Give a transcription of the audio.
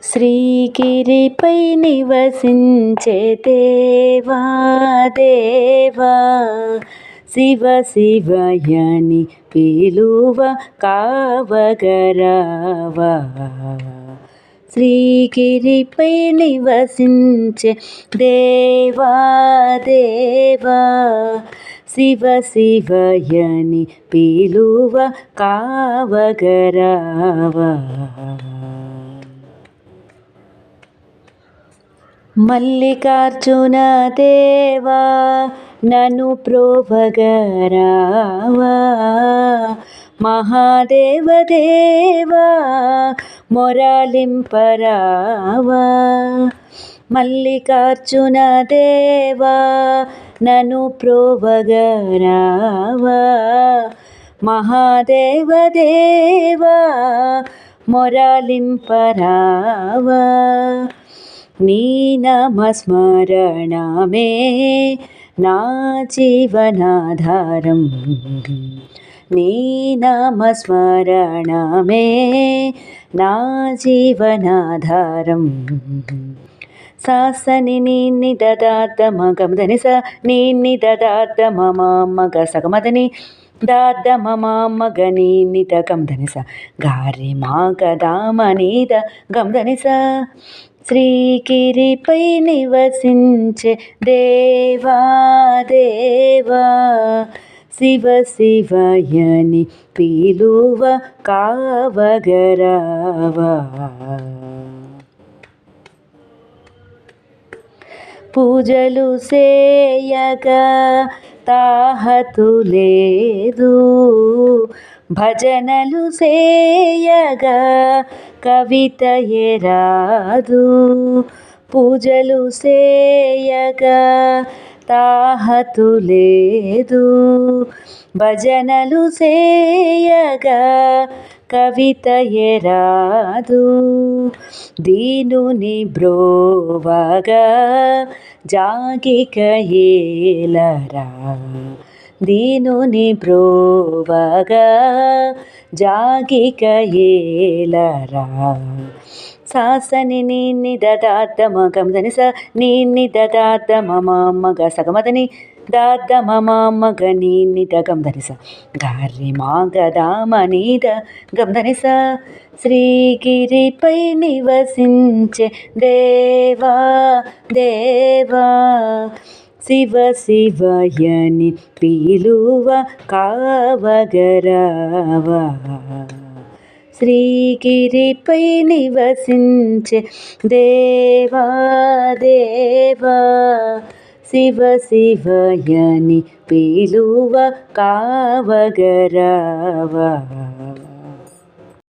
శ్రీగిరిపై నివసించే దేవా దేవా, శివ శివయని పిలువ కావగరావా. శ్రీగిరిపై నివసించే దేవా దేవా, శివ శివయని పిలువ కావగరావా. మల్లికార్జున దేవా నన్ను ప్రోవగరావా. మహాదేవ దేవా మొరలింపరావా. మల్లికార్జున దేవా నన్ను ప్రోవగరావా. మహాదేవ దేవా మొరలింపరావా. నీ నామస్మరణమే నా జీవనాధారం. నీ నామస్మరణమే నా జీవనాధారం. ని నీ దదాత మగమదని స నీ దదాత మమ మగ సగమదని దాద మమ మగని నిద గమదని స గారి మా గదామ నీద గమదని స. శ్రీగిరిపై నివసించే దేవా దేవా, శివ శివయని పిలువ కావగరావా. పూజలు చేయగా తాహతు లేదు, భజనలు చేయగా కవిత ఎరాదు. పూజలు చేయగా తాహతు లేదు, భజనలు చేయగా కవిత ఎరాదు. దీనుని బ్రోవగా జాగిక ఏలరా. దీనుని బ్రోవగా జాగిక ఏలరా. సాసని నీ దదాత మగమదని స నీ దదాత మమ మగ సగమదని దాద మమ మగ నీ గమదని స గారి మా గదామ నీద గమదని స. శ్రీగిరిపై నివసించే దేవా దేవా, శివ శివయని పిలువ కావగరావా. శ్రీగిరిపై నివసించే దేవా దేవా, శివ శివయని పిలువ కావగరావా.